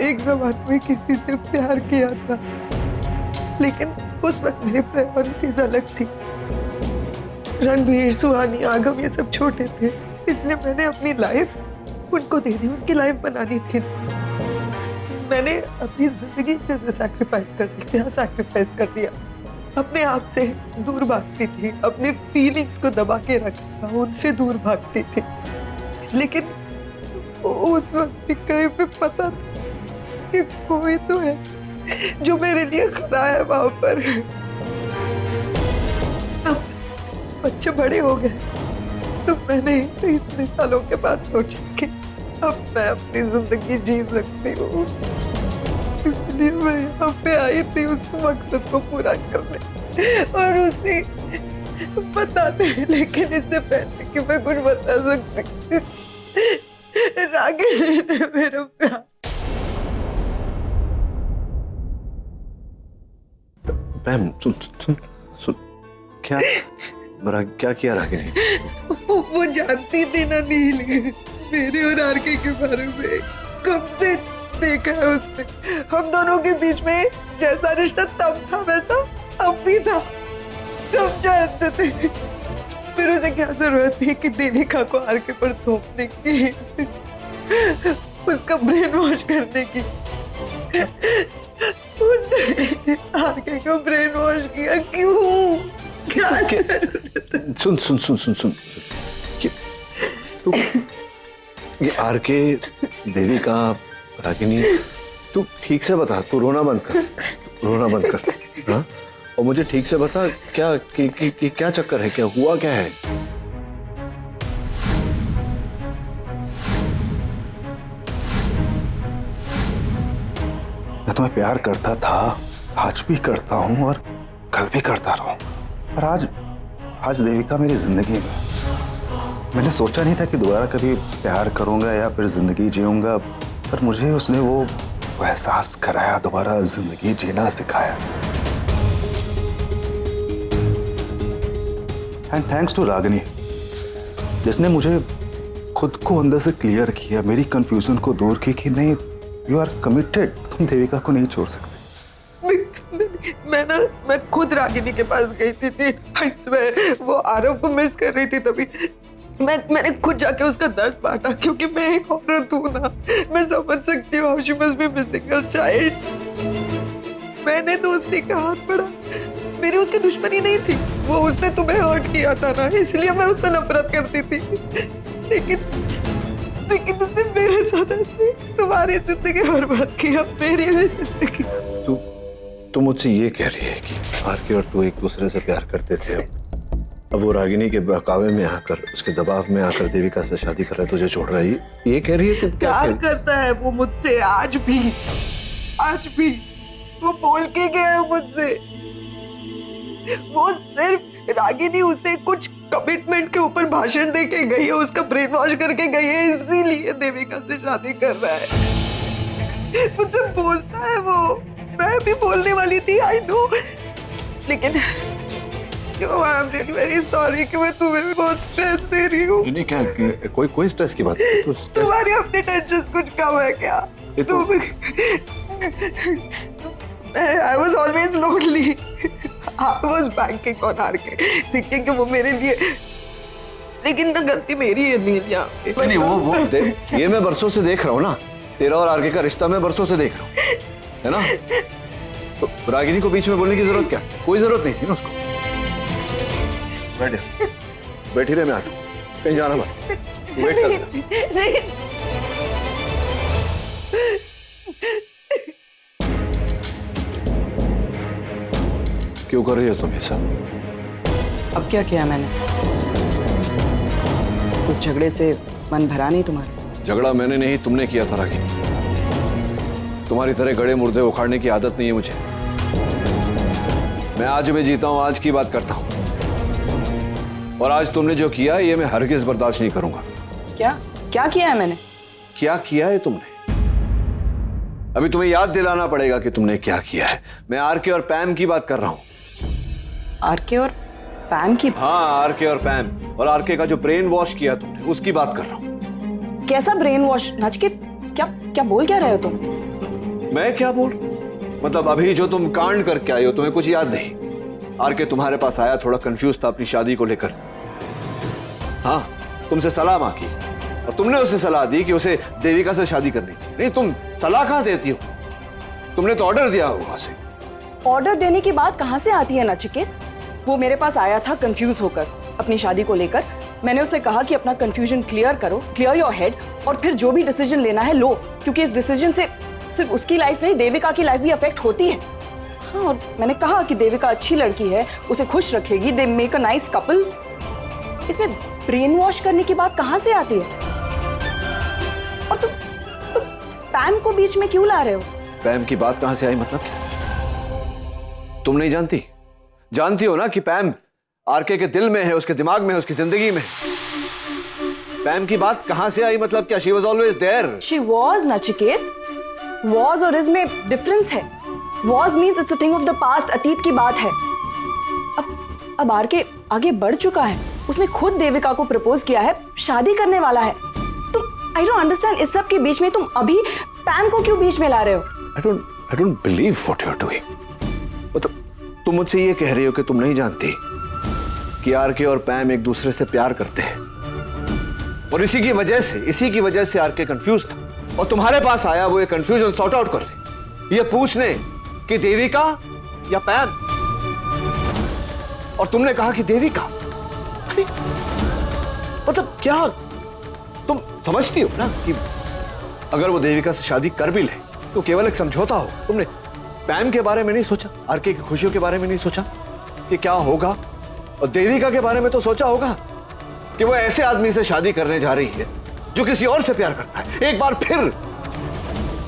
एक जमाने में किसी से प्यार किया था, लेकिन उस वक्त मेरी प्रायोरिटीज अलग थी। रणबीर, सुहानी, आगम ये सब छोटे थे, इसलिए मैंने अपनी लाइफ उनको दे दी, उनकी लाइफ बनानी थी। मैंने अपनी जिंदगी जैसे सैक्रिफाइस कर दी, क्या सैक्रिफाइस कर दिया। अपने आप से दूर भागती थी, अपने फीलिंग्स को दबा के रखा, उनसे दूर भागती थी। लेकिन उस वक्त भी कहीं पे पता था कि कोई तो है जो मेरे लिए खड़ा है वहां पर। अब बच्चे बड़े हो गए तो मैंने इतने सालों के बाद सोचा कि अब मैं अपनी जिंदगी जी सकती हूँ, इसलिए मैं यहाँ पे आई थी उस मकसद को पूरा करने और उसे बताने। लेकिन इससे पहले कि मैं कुछ बता सकती, रागिनी ने मेरा प्यार। मैम सुन क्या किया रागिनी? वो जानती थी ना नील, मेरे और आरके के बारे में कब से देखा है उसने। हम दोनों के बीच में जैसा रिश्ता तब था वैसा अब भी था, सब जानते थे। फिर उसे क्या जरूरत थी कि देविका को आरके पर थोपने की, उसका ब्रेन वॉश करने की। उसने आरके को ब्रेन वॉश किया, क्यों? क्या सुन ये आरके, देविका, रागिनी, तू ठीक से बता। तू रोना बंद कर, हाँ? और मुझे ठीक से बता क्या क्या चक्कर है, क्या हुआ, क्या है? मैं तुम्हें प्यार करता था, आज भी करता हूं और कल भी करता रहूंगा। पर आज देविका मेरी जिंदगी में। मैंने सोचा नहीं था कि दोबारा कभी प्यार करूंगा या फिर जिंदगी जीऊंगा, पर मुझे उसने वो एहसास कराया, दोबारा जिंदगी जीना सिखाया। एंड थैंक्स टू रागिनी, जिसने मुझे खुद को अंदर से क्लियर किया, मेरी कंफ्यूजन को दूर की कि नहीं, यू आर कमिटेड, तुम देविका को नहीं छोड़ सकते। मैं खुद रागिनी के पास गई थी। I swear, वो आरव को मिस कर रही थी, तभी मैंने खुद जाके उसका दर्द बांटा, क्योंकि मैं एक औरत हूँ ना, मैं समझ सकती हूँ how she must be missing her child। मैंने दोस्ती का हाथ बढ़ा, मेरी उसकी दुश्मनी नहीं थी। वो उसने तुम्हें हर्ट किया था ना, इसलिए मैं उससे नफरत करती थी। लेकिन उसने मेरे साथ ऐसे तुम्हारी जिंदगी बर्बाद किया, मेरी भी जिंदगी। तू मुझसे ये कह रही है कि आरके और तू एक दूसरे से प्यार करते थे, अब वो रागिनी के बहकावे में आकर, उसके दबाव में आकर देविका से शादी कर रहा है, तुझे छोड़ रहा है, ये कह रही है? तू क्या प्यार करता है वो मुझसे आज भी वो बोल के गया है मुझसे। वो सिर्फ रागिनी उसे कुछ कमिटमेंट के ऊपर भाषण दे के गई है, उसका ब्रेन वॉश करके गई है, इसीलिए देविका से शादी कर रहा है। मुझसे बोलता है वो, मैं भी बोलने वाली थी, आई नो, लेकिन I am really very sorry कि मैं तुम्हें भी बहुत स्ट्रेस दे रही हूँ। नहीं, क्या कोई स्ट्रेस की बात नहीं। तुम्हारी अपनी टेंशन कुछ कम है क्या? I was always lonely. I was banking on RK, thinking कि वो मेरे लिए, लेकिन ना गलती मेरी है नील यहाँ पे। नहीं, वो ये मैं बरसों से देख रहा हूँ ना, तेरा और आरके का रिश्ता मैं बरसों से देख रहा हूँ, है ना? तो रागिनी को बीच में बोलने की जरूरत क्या? कोई जरूरत नहीं थी ना उसको। बैठी रहे, मैं आता हूँ, कहीं जाना मत, वेट कर। नहीं। क्यों कर रही हो तुम ये सब? अब क्या किया मैंने? उस झगड़े से मन भरा नहीं तुम्हारा? झगड़ा मैंने नहीं, तुमने किया था रागिनी। तुम्हारी तरह गड़े मुर्दे उखाड़ने की आदत नहीं है मुझे। मैं आज में जीता हूं, आज की बात करता हूं, और आज तुमने जो किया ये मैं हरगिज बर्दाश्त नहीं करूंगा। क्या किया है मैंने? क्या किया है तुमने? अभी तुम्हें याद दिलाना पड़ेगा कि तुमने क्या किया है। मैं आरके और पैम की बात कर रहा हूं। आरके और पैम की? हाँ, आरके और पैम, और आरके का जो ब्रेन वॉश किया तुमने, उसकी बात कर रहा हूं। कैसा ब्रेन वॉश नचिकेत? क्या बोल क्या रहे हो तुम? मैं क्या बोल? मतलब अभी जो तुम कांड करके आए हो, तुम्हें कुछ याद नहीं? आरके तुम्हारे पास आया, थोड़ा कंफ्यूज था अपनी शादी को लेकर। हाँ, तुमसे सलाह मांगी और तुमने उसे सलाह दी कि उसे देविका से शादी करनी चाहिए। नहीं, तुम सलाह कहां देती हो? तुमने तो ऑर्डर दिया होगा उसे। ऑर्डर देने की बात कहां से आती है नचिकेत? वो मेरे पास आया था कंफ्यूज होकर अपनी शादी को लेकर। मैंने उसे कहा कि अपना कंफ्यूजन क्लियर करो, क्लियर योर हेड, और फिर जो भी डिसीजन लेना है लो, क्योंकि इस डिसीजन से सिर्फ उसकी लाइफ नहीं, देविका की लाइफ भी अफेक्ट होती है। हाँ, और मैंने कहा कि देविका अच्छी लड़की है, उसे खुश रखेगी, they make a nice couple. इसमें ब्रेन वॉश करने की बात कहां से आती है? और तुम पैम को बीच में क्यों ला रहे हो? पैम की बात कहां से आई, मतलब क्या? तुम नहीं जानती? जानती हो ना कि पैम आरके के दिल में है, उसके दिमाग में है, उसकी जिंदगी में। पैम की बात कहां से आई, मतलब क्या? She was always there. She was Nachiket. Was और इज में डिफरेंस है। Was means it's a thing of the past, अतीत की बात है। अब आरके आगे बढ़ चुका है, उसने खुद देविका को प्रपोज किया है, शादी करने वाला है। तुम आई डोंट अंडरस्टैंड, इस सब के बीच में तुम अभी पैम को क्यों बीच में ला रहे हो? I don't believe what you're doing. मतलब तुम मुझसे ये कह रही हो कि तुम नहीं जानती कि आरके और पैम एक दूसरे से प्यार करते हैं, और इसी की वजह से आरके कंफ्यूज था और तुम्हारे पास आया वो ये कंफ्यूजन सॉर्ट आउट करने, ये पूछने कि देविका या पैम, और तुमने कहा कि देविका। मतलब क्या तुम समझती हो ना कि अगर वो देविका से शादी कर भी ले तो केवल एक समझौता हो? तुमने पैम के बारे में नहीं सोचा, आरके की खुशियों के बारे में नहीं सोचा कि क्या होगा, और देविका के बारे में तो सोचा होगा कि वो ऐसे आदमी से शादी करने जा रही है जो किसी और से प्यार करता है। एक बार फिर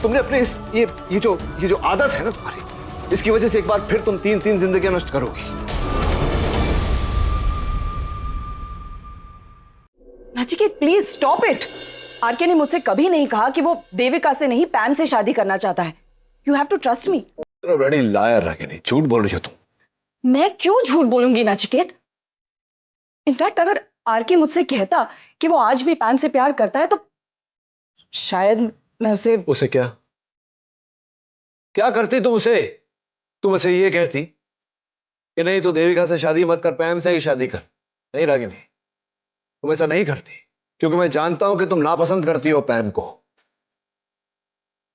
तुमने अपने ये जो आदत है ना तुम्हारी, इसकी वजह से एक बार फिर तुम तीन जिंदगियां नष्ट करोगी। Nachiket please stop it. RK ने मुझसे कभी नहीं कहा कि वो देविका से नहीं पैम से शादी करना चाहता है। You have to trust me. बड़ी लायर रागिनी, झूठ बोल रही हो तुम। मैं क्यों झूठ बोलूंगी नचिकेत? इनफैक्ट अगर आरके मुझसे कहता कि वो आज भी पैम से प्यार करता है तो शायद मैं उसे क्या करती तुम उसे? तुम उसे ये कहती कि नहीं, तो देविका से शादी मत कर, पैम से ही शादी कर। नहीं रागिनी, तुम ऐसा नहीं करती, क्योंकि मैं जानता हूं कि तुम नापसंद करती हो पैम को।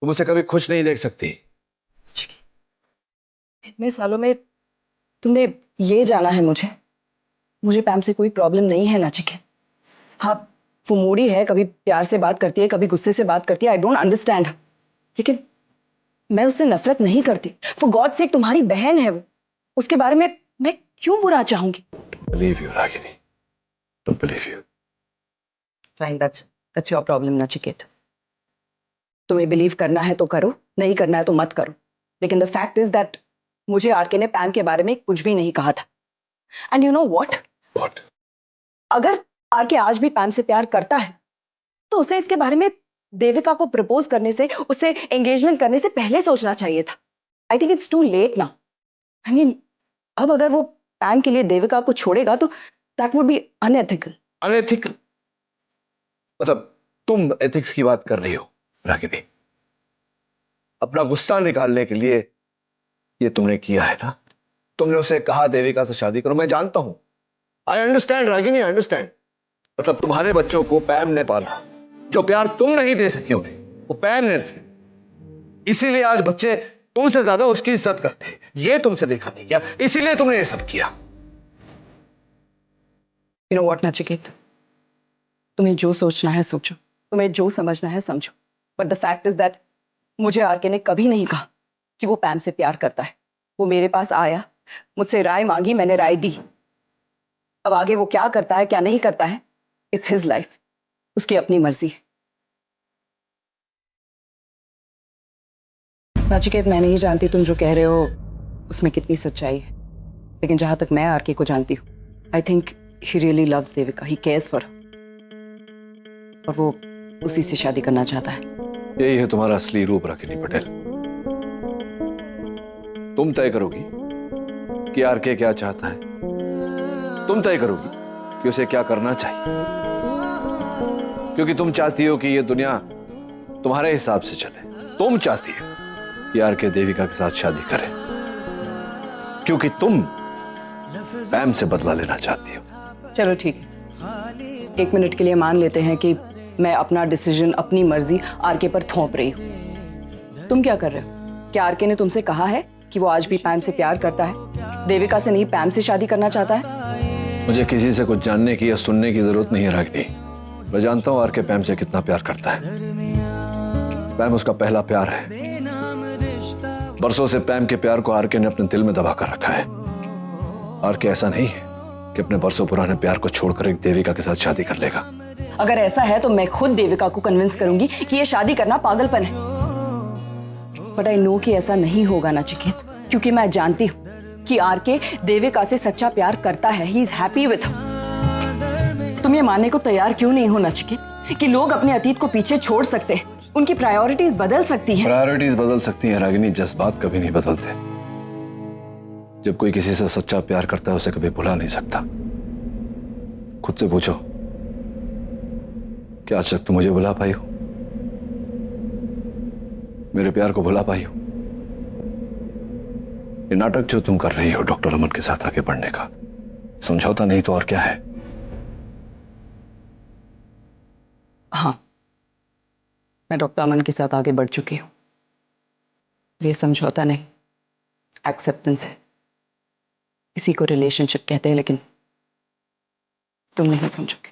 तुम उसे कभी खुश नहीं देख सकती। इतने सालों में तुमने ये जाना है मुझे मुझे पैम से कोई प्रॉब्लम नहीं है नचिकेत। हाँ, वो मूडी है, कभी प्यार से बात करती है, कभी गुस्से से बात करती है, आई डोंट अंडरस्टैंड, लेकिन मैं उससे नफरत नहीं करती। फॉर गॉड सेक, तुम्हारी बहन है वो, उसके बारे में मैं क्यों बुरा चाहूंगी? Believe you, Ragini. Don't believe you. Fine, that's your problem, Nachiket. तुम्हें बिलीव करना है तो करो, नहीं करना है तो मत करो, लेकिन द फैक्ट इज दैट मुझे आरके ने पैम के बारे में कुछ भी नहीं कहा था। And you know what? What? अगर आरके आज भी पैम से प्यार करता है तो उसे इसके बारे में देविका को प्रपोज करने से, उससे एंगेजमेंट करने से पहले सोचना चाहिए था। I think it's too late now. I mean, अब अगर वो पैम के लिए देविका को छोड़ेगा तो that would be unethical. Unethical? मतलब तुम एथिक्स की बात कर रही हो रागिनी? अपना गुस्सा निकालने के लिए ये तुमने किया है ना? तुमने उसे कहा देविका से शादी करो। मैं जानता हूं, I understand Ragini, I understand. मतलब तुम्हारे बच्चों को पैम ने पाला, जो प्यार तुम नहीं दे सकी उन्हें, वो पैम ने दिया। इसीलिए आज बच्चे तुमसे ज्यादा उसकी इज्जत करते हैं। ये तुमसे देखा नहीं गया, इसीलिए तुमने ये सब किया। यू नो व्हाट नचिकेत, तुम्हें जो सोचना है सोचो, तुम्हें जो समझना है समझो, but the fact is that मुझे आरके ने कभी नहीं कहा कि वो पैम से प्यार करता है। वो मेरे पास आया, मुझसे राय मांगी, मैंने राय दी। अब आगे वो क्या करता है क्या नहीं करता है, इट्स हिज लाइफ, उसकी अपनी मर्जी है। नचिकेत, मैं नहीं जानती तुम जो कह रहे हो उसमें कितनी सच्चाई है, लेकिन जहां तक मैं आरके को जानती हूँ, I think he really loves Devika, he cares for her, और वो उसी से शादी करना चाहता है। यही है तुम्हारा असली रूप रागिनी पटेल। तुम तय करोगी कि आरके क्या चाहता है, तुम तय करोगी कि उसे क्या करना चाहिए, क्योंकि तुम चाहती हो कि ये दुनिया तुम्हारे हिसाब से चले। तुम चाहती हो कि आरके देविका के साथ शादी करे, क्योंकि तुम पैम से बदला लेना चाहती हो। चलो ठीक है, 1 मिनट के लिए मान लेते हैं कि मैं अपना डिसीजन, अपनी मर्जी आरके पर थोप रही हूँ। तुम क्या कर रहे हो? क्या आरके ने तुमसे कहा है कि वो आज भी पैम से प्यार करता है, देविका से नहीं पैम से शादी करना चाहता है? मुझे किसी से कुछ जानने की या सुनने की जरूरत नहीं है रागिनी। मैं जानता हूं आरके पैम से कितना प्यार करता है। पैम उसका पहला प्यार है। बरसों से पैम के प्यार को आरके ने अपने दिल में दबा कर रखा है। आरके ऐसा नहीं है कि अपने बरसों पुराने प्यार को छोड़कर एक देविका के साथ शादी कर लेगा। अगर ऐसा है तो मैं खुद देविका को कन्विंस करूंगी कि ये शादी करना पागलपन है। बट आई नो कि ऐसा नहीं होगा नचिकेत, क्योंकि मैं जानती हूँ कि आरके देविका से सच्चा प्यार करता है। He is happy with her. तुम ये मानने को तैयार क्यों नहीं हो नचिकेत कि लोग अपने अतीत को पीछे छोड़ सकते हैं, उनकी प्रायोरिटीज बदल सकती हैं। प्रायोरिटीज बदल सकती हैं रागिनी, जज्बात कभी नहीं बदलते। जब कोई किसी से सच्चा प्यार करता है उसे कभी भुला नहीं सकता। खुद से पूछो, क्या आज तक तुम मुझे भुला पाई हो? मेरे प्यार को भुला पाई हो? ये नाटक जो तुम कर रही हो डॉक्टर अमन के साथ आगे बढ़ने का, समझौता नहीं तो और क्या है? हाँ, मैं डॉक्टर अमन के साथ आगे बढ़ चुकी हूँ। ये समझौता नहीं, एक्सेप्टेंस है। इसी को रिलेशनशिप कहते हैं, लेकिन तुम नहीं समझोगे।